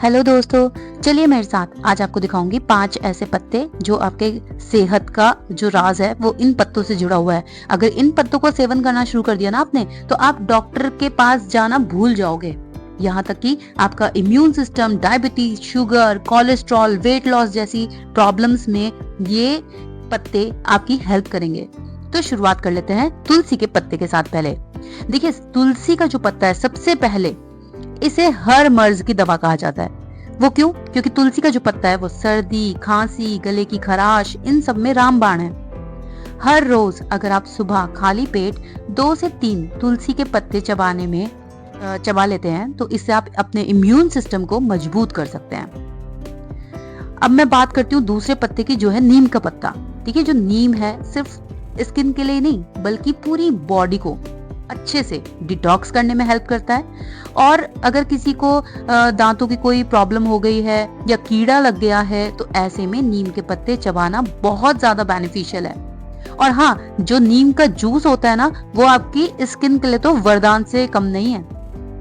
Hello दोस्तों, चलिए मेरे साथ आज आपको दिखाऊंगी 5 ऐसे पत्ते जो आपके सेहत का जो राज है वो इन पत्तों से जुड़ा हुआ है। अगर इन पत्तों को सेवन करना शुरू कर दिया ना आपने, तो आप डॉक्टर के पास जाना भूल जाओगे। यहाँ तक कि आपका immune system, diabetes, sugar, cholesterol, weight loss जैसी प्रॉब्लम्स में ये पत्ते आपकी हेल्प करेंगे। तो शुरुआत कर लेते हैं तुलसी के पत्ते के साथ। पहले देखिए, तुलसी का जो पत्ता है, सबसे पहले इसे हर मर्ज की दवा कहा जाता है। वो क्यों? क्योंकि तुलसी का जो पत्ता है वो सर्दी, खांसी, गले की खराश, इन सब में रामबाण है। हर रोज अगर आप सुबह खाली पेट 2 से 3 तुलसी के पत्ते चबा लेते हैं तो इससे आप अपने इम्यून सिस्टम को मजबूत कर सकते हैं। अब मैं बात करती हूँ दूसरे पत्ते की, जो है नीम का पत्ता। ठीक है, जो नीम है सिर्फ स्किन के लिए नहीं बल्कि पूरी बॉडी को अच्छे से डिटॉक्स करने में हेल्प करता है। और अगर किसी को दांतों की कोई प्रॉब्लम हो गई है या कीड़ा लग गया है तो ऐसे में नीम के पत्ते चबाना बहुत ज्यादा बेनिफिशियल है। और हाँ, जो नीम का जूस होता है ना, वो आपकी स्किन के लिए तो वरदान से कम नहीं है।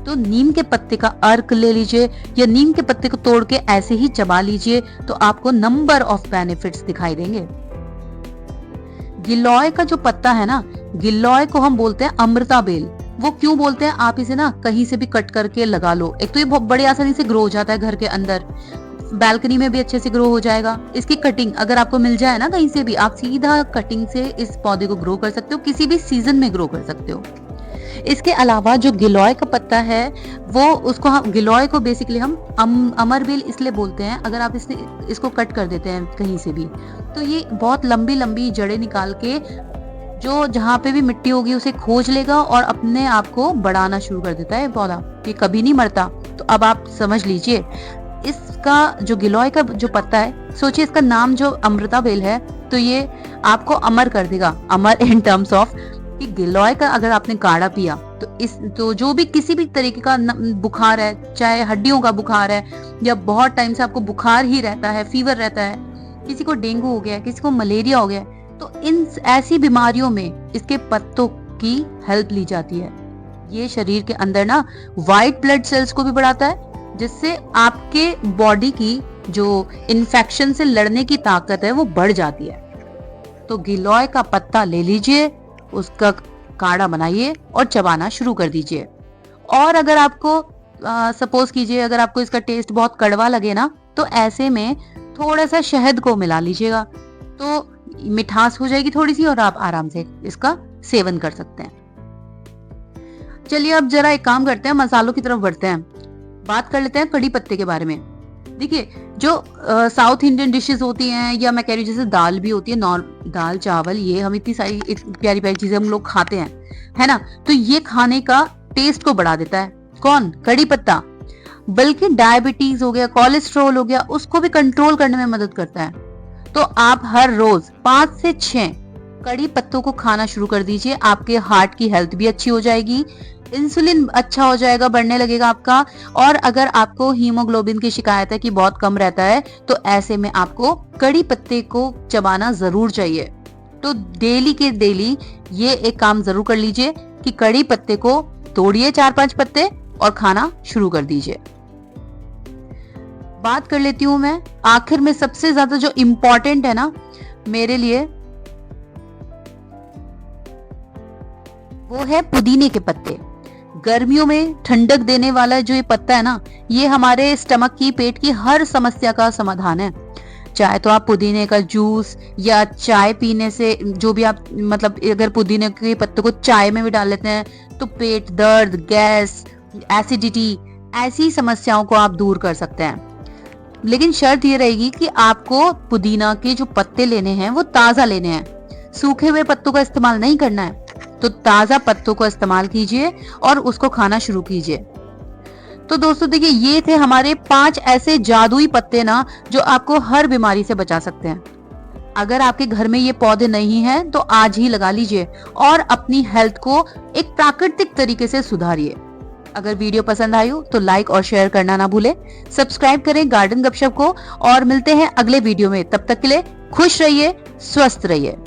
तो नीम के पत्ते का अर्क ले लीजिए या नीम के पत्ते को तोड़ के ऐसे ही चबा लीजिए तो आपको नंबर ऑफ बेनिफिट्स दिखाई देंगे। गिलोय का जो पत्ता है ना, गिलोय को हम बोलते हैं अमृता बेल। वो क्यों बोलते हैं? आप इसे ना कहीं से भी कट करके लगा लो। एक तो ये बहुत बड़ी आसानी से ग्रो हो जाता है, घर के अंदर, बैल्कनी में भी अच्छे से ग्रो हो जाएगा। इसकी कटिंग अगर आपको मिल जाए ना कहीं से भी, आप सीधा कटिंग से इस पौधे को ग्रो कर सकते हो, किसी भी सीजन में ग्रो कर सकते हो। इसके अलावा जो गिलोय का पत्ता है वो, उसको हम गिलोय को बेसिकली हम अमर बेल इसलिए बोलते हैं। अगर आप इसको कट कर देते हैं कहीं से भी तो ये बहुत लंबी लंबी जड़ें निकाल के जो जहाँ पे भी मिट्टी होगी उसे खोज लेगा और अपने आप को बढ़ाना शुरू कर देता है पौधा। ये कभी नहीं मरता। तो अब आप समझ लीजिए, इसका जो गिलोय का जो पत्ता है, सोचिए इसका नाम जो अमृता बेल है, तो ये आपको अमर कर देगा। अमर इन टर्म्स ऑफ कि गिलोय का अगर आपने काढ़ा पिया तो जो भी किसी भी तरीके का बुखार है, चाहे हड्डियों का बुखार है या बहुत टाइम से आपको बुखार ही रहता है, फीवर रहता है, किसी को डेंगू हो गया, किसी को मलेरिया हो गया, तो इन ऐसी बीमारियों में इसके पत्तों की हेल्प ली जाती है। ये शरीर के अंदर ना व्हाइट ब्लड सेल्स को भी बढ़ाता है, जिससे आपके बॉडी की जो इन्फेक्शन से लड़ने की ताकत है वो बढ़ जाती है। तो गिलोय का पत्ता ले लीजिए, उसका काढ़ा बनाइए और चबाना शुरू कर दीजिए। और अगर आपको सपोज कीजिए, अगर आपको इसका टेस्ट बहुत कड़वा लगे ना, तो ऐसे में थोड़ा सा शहद को मिला लीजिएगा, तो मिठास हो जाएगी थोड़ी सी और आप आराम से इसका सेवन कर सकते हैं। चलिए अब जरा एक काम करते हैं, मसालों की तरफ बढ़ते हैं। बात कर लेते हैं कड़ी पत्ते के बारे में। देखिए, जो साउथ इंडियन डिशेस होती हैं, या मैं कह रही हूँ जैसे दाल भी होती है, दाल चावल, ये हम इतनी सारी प्यारी प्यारी चीजें हम लोग खाते हैं, है ना। तो ये खाने का टेस्ट को बढ़ा देता है। कौन? कड़ी पत्ता। बल्कि डायबिटीज हो गया, कोलेस्ट्रॉल हो गया, उसको भी कंट्रोल करने में मदद करता है। तो आप हर रोज 5 से 6 कड़ी पत्तों को खाना शुरू कर दीजिए। आपके हार्ट की हेल्थ भी अच्छी हो जाएगी, इंसुलिन अच्छा हो जाएगा, बढ़ने लगेगा आपका। और अगर आपको हीमोग्लोबिन की शिकायत है कि बहुत कम रहता है, तो ऐसे में आपको कड़ी पत्ते को चबाना जरूर चाहिए। तो डेली के डेली ये एक काम जरूर कर लीजिए कि कड़ी पत्ते को तोड़िए 4-5 पत्ते और खाना शुरू कर दीजिए। बात कर लेती हूं मैं आखिर में सबसे ज्यादा जो इम्पोर्टेंट है ना मेरे लिए, वो है पुदीने के पत्ते। गर्मियों में ठंडक देने वाला जो ये पत्ता है ना, ये हमारे स्टमक की, पेट की हर समस्या का समाधान है। चाहे तो आप पुदीने का जूस या चाय पीने से, जो भी आप मतलब अगर पुदीने के पत्तों को चाय में भी डाल लेते हैं तो पेट दर्द, गैस, एसिडिटी, ऐसी समस्याओं को आप दूर कर सकते हैं। लेकिन शर्त ये रहेगी कि आपको पुदीना के जो पत्ते लेने हैं वो ताजा लेने हैं, सूखे हुए पत्तों का इस्तेमाल नहीं करना है। तो ताजा पत्तों को इस्तेमाल कीजिए और उसको खाना शुरू कीजिए। तो दोस्तों देखिए, ये थे हमारे 5 ऐसे जादुई पत्ते ना जो आपको हर बीमारी से बचा सकते हैं। अगर आपके घर में ये पौधे नहीं हैं तो आज ही लगा लीजिए और अपनी हेल्थ को एक प्राकृतिक तरीके से सुधारिए। अगर वीडियो पसंद आई हो तो लाइक और शेयर करना ना भूलें। सब्सक्राइब करें गार्डन गपशप को और मिलते हैं अगले वीडियो में। तब तक के लिए खुश रहिए, स्वस्थ रहिए।